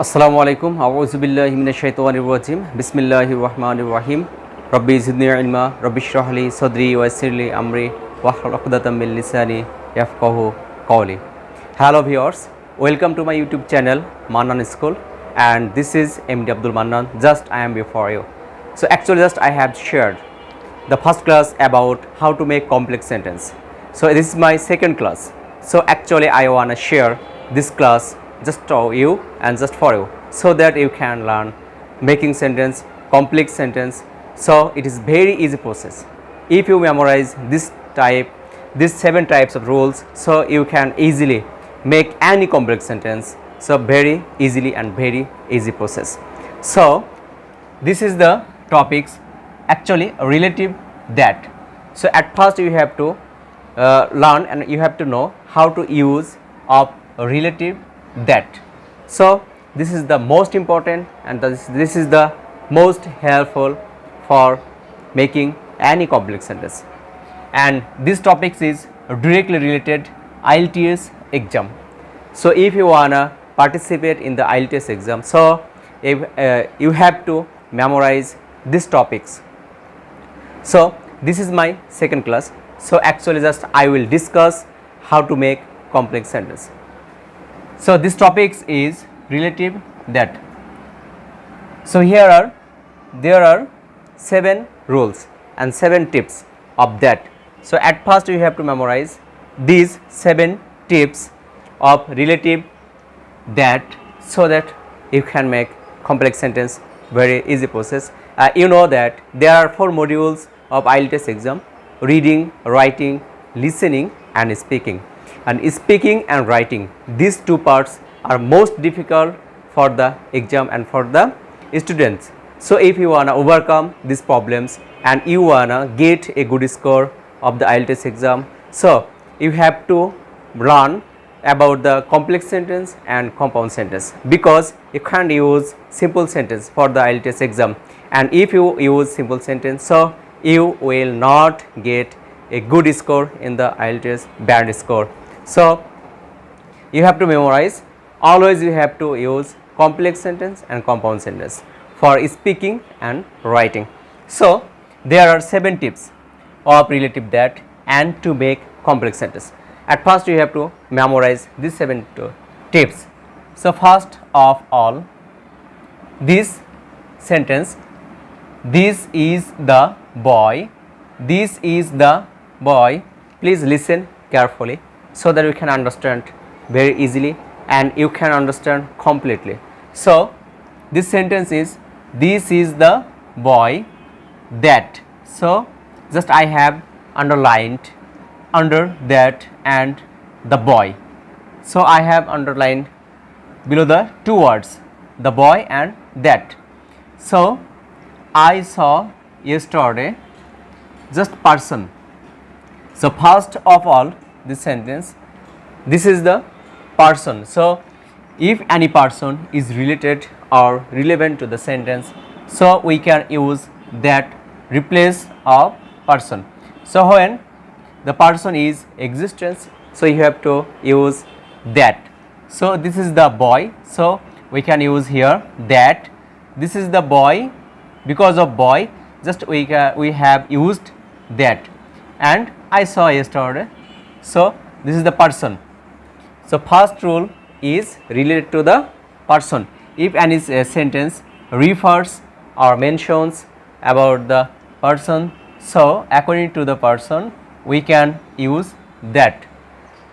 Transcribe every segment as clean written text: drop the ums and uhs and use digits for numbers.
আসসালামু আলাইকুম আউযু বিল্লাহি মিনাশ শাইতানির রাজিম বিসমিল্লাহির রহমানির রহিম রব্বি জিদনি ইলমা রব্বি ইশরাহ লি সাদরি ওয়া ইয়াসসির লি আমরি ওয়াহলুল উকদাতাম মিন লিসানি ইয়াফকাহু কওলি। Hello viewers, welcome to my YouTube channel Mannan School, and this is MD Abdul Mannan. Just I am before you. So actually just I have shared the first class about how to make complex sentence. So this is my second class. So actually I wanna share this class just to you and just for you, so that you can learn making sentence, complex sentence. So it is very easy process. If you memorize these 7 types of rules, so you can easily make any complex sentence. So very easily and very easy process. So this is the topics actually relative that. So at first you have to learn and you have to know how to use of relative that. So this is the most important and this is the most helpful for making any complex sentence, and this topics is directly related ielts exam. So if you wanna participate in the ielts exam, so if you have to memorize these topics. So this is my second class. So actually just I will discuss how to make complex sentence. So this topics is relative that. So there are 7 rules and 7 tips of that. So at first you have to memorize these 7 tips of relative that, so that you can make complex sentence very easy process. You know that there are 4 modules of ielts exam: reading, writing, listening and speaking. And speaking and writing, these 2 parts are most difficult for the exam and for the students. So if you wanna overcome these problems and you wanna get a good score of the ielts exam, so you have to learn about the complex sentence and compound sentence, because you can't use simple sentence for the ielts exam, and if you use simple sentence, so you will not get a good score in the ielts band score. So you have to memorize, always you have to use complex sentence and compound sentence for speaking and writing. So there are 7 tips of relative that and to make complex sentence. At first you have to memorize these 7 tips. So first of all, this sentence, this is the boy, this is the boy. Please listen carefully so that you can understand very easily and you can understand completely. So this sentence is, this is the boy that. So just I have underlined under that and the boy. So I have underlined below the 2 words, the boy and that. So I saw yesterday just person. So first of all, this sentence, this is the person. So if any person is related or relevant to the sentence, so we can use that replace of person. So when the person is existence, so you have to use that. So this is the boy, so we can use here that. This is the boy, because of boy just we have used that. And I saw yesterday, so this is the person. So first rule is related to the person. If any sentence refers or mentions about the person, so according to the person we can use that.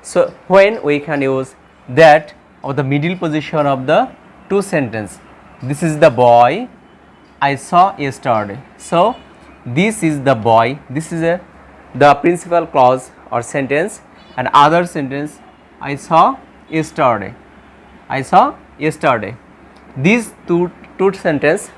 So when we can use that of the middle position of the 2 sentence, this is the boy I saw yesterday. So this is the boy, this is the principal clause or sentence, and other sentence I saw yesterday, I saw yesterday. These two sentences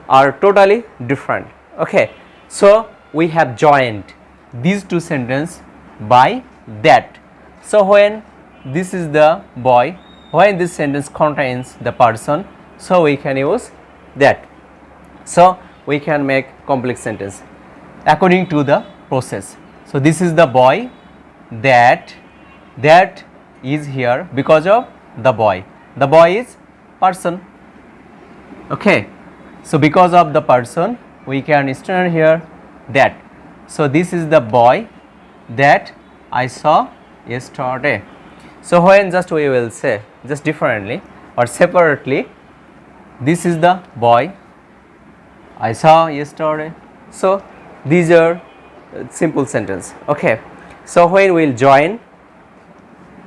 are totally different. Okay, so we have joined these 2 sentences by that. So when this is the boy, when this sentence contains the person, so we can use that. So we can make complex sentence according to the process. So this is the boy that is here because of the boy. The boy is person. Okay, so because of the person we can start here that. So this is the boy that I saw yesterday. So when just we will say just differently or separately, this is the boy I saw yesterday. So these are simple sentence. Okay, so when we will join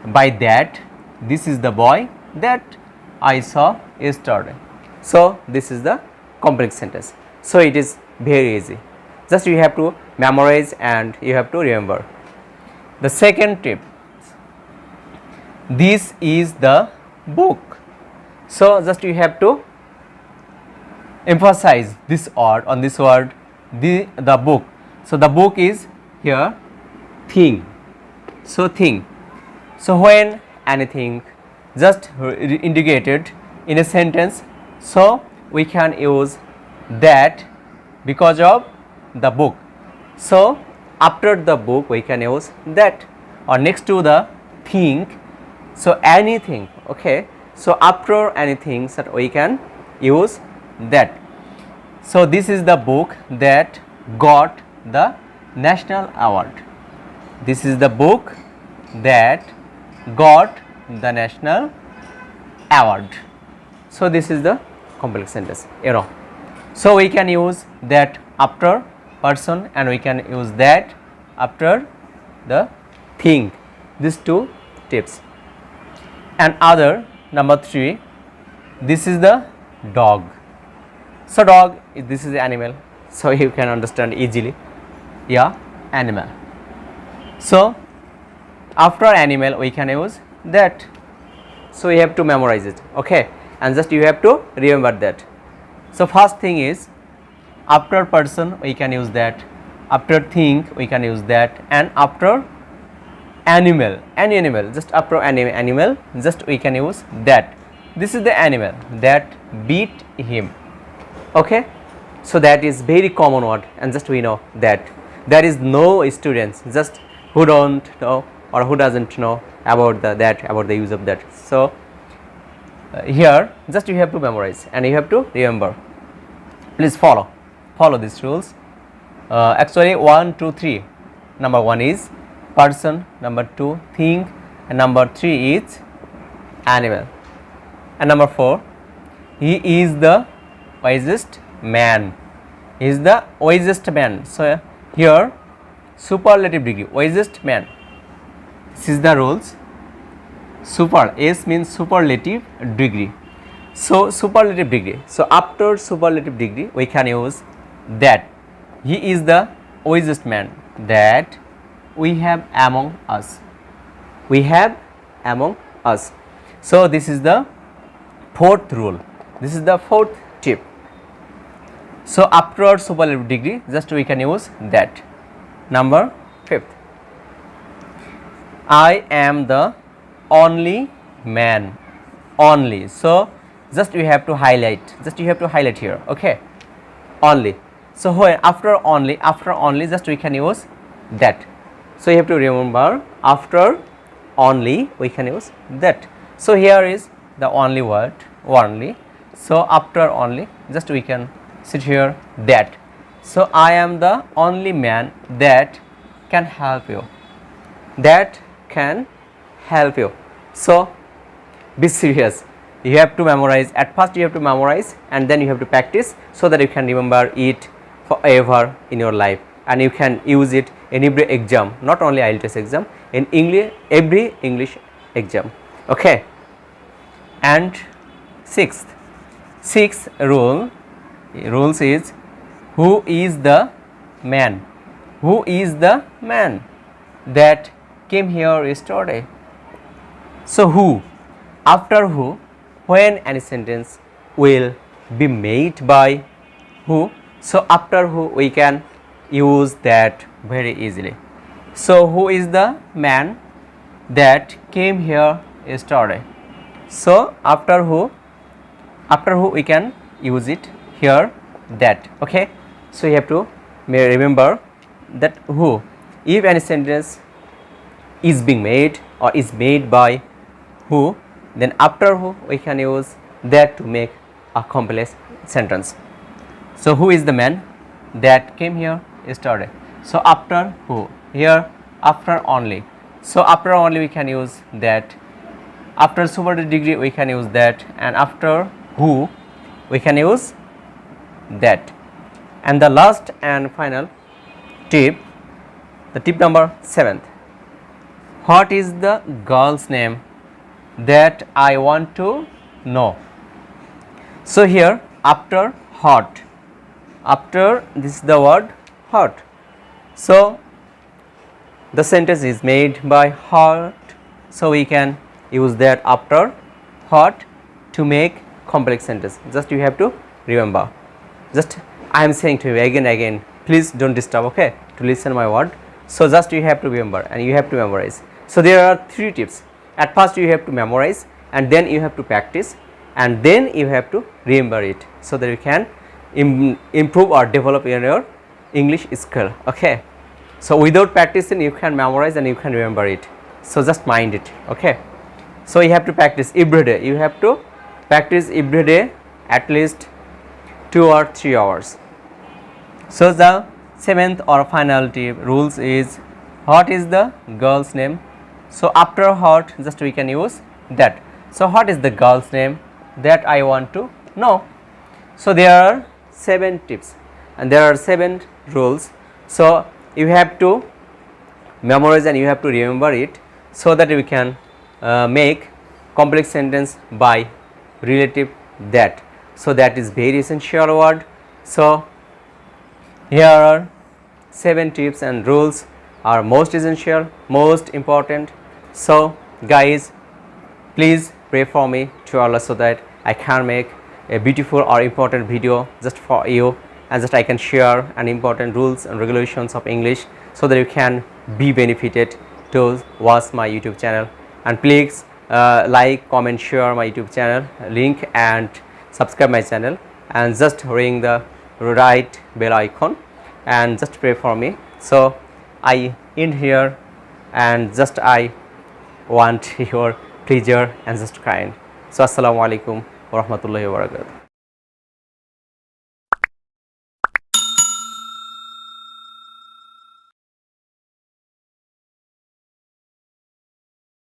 by that, this is the boy that I saw yesterday. So this is the complex sentence. So it is very easy, just you have to memorize and you have to remember. The second tip, this is the book. So just you have to emphasize this word on this word, the book. So the book is here thing. So thing. So when anything just indicated in a sentence, so we can use that because of the book. So after the book we can use that, or next to the thing, so anything. Okay, so after anything that we can use that. So this is the book that got the national award. This is the book that got the national award. So this is the complex sentence, you know. So we can use that after person and we can use that after the thing. These two tips. And other, number 3, this is the dog. So dog, this is the animal, so you can understand easily. Yeah, animal. So after animal we can use that. So you have to memorize it. Okay, and just you have to remember that. So first thing is after person we can use that, after thing we can use that, and after animal, any animal, just after animal just we can use that. This is the animal that beat him. Okay, so that is very common word, and just we know that there is no students just who don't know or who doesn't know about the use of that. So here just you have to memorize and you have to remember. Please follow these rules. Actually 1, 2, 3. Number 1 is person, number 2 thing, and number 3 is animal, and number 4, he is the wisest man. He is the wisest man. So here superlative degree, wisest man. This is the rules. Super, S means superlative degree. So superlative degree. So after superlative degree we can use that. He is the wisest man that we have among us. We have among us. So this is the fourth rule. This is the fourth tip. So after superlative degree just we can use that. Number 5th, I am the only man. Only. So just you have to highlight. Just you have to highlight here. Okay. Only. So when after only just we can use that. So you have to remember after only we can use that. So here is the only word, only. So after only just we can sit here that. So I am the only man that can help you. That can help you. So be serious. You have to memorize. At first you have to memorize and then you have to practice so that you can remember it forever in your life, and you can use it in every exam, not only IELTS exam, in English, every English exam. Okay. And sixth rules is who is the man? Who is the man that came here yesterday? So who, after who, when any sentence will be made by who, so after who we can use that very easily. So who is the man that came here yesterday? So after who we can use it here that. Okay, so you have to remember that who, if any sentence is being made or is made by who, then after who we can use that to make a complex sentence. So who is the man that came here yesterday? So after who? Here after only. So after only we can use that. After superlative degree we can use that, and after who we can use that. And the last and final tip, the tip number 7th. What is the girl's name that I want to know? So here after what, after this is the word what. So the sentence is made by what, so we can use that after what to make complex sentence. Just you have to remember. Just I am saying to you again, please don't disturb, okay, to listen my word. So just you have to remember and you have to memorize. So there are 3 tips. At first you have to memorize, and then you have to practice, and then you have to remember it, so that you can improve or develop in your English skill, okay. So without practicing you can memorize and you can remember it. So just mind it, okay. So you have to practice every day. You have to practice every day at least 2 or 3 hours. So the 7th or final tip rules is, what is the girl's name? So after what, just we can use that. So what is the girl's name that I want to know? So there are 7 tips and there are 7 rules. So you have to memorize and you have to remember it, so that we can make complex sentence by relative that. So that is very essential word. So here are 7 tips and rules are most essential, most important. So guys, please pray for me to Allah, so that I can make a beautiful or important video just for you, and just I can share an important rules and regulations of English, so that you can be benefited to watch my YouTube channel. And please like, comment, share my YouTube channel link, and subscribe my channel, and just ring the right bell icon, and just pray for me. So I end here, and just I want your pleasure and just kind. So assalamu alaikum wa rahmatullahi wa barakatuh.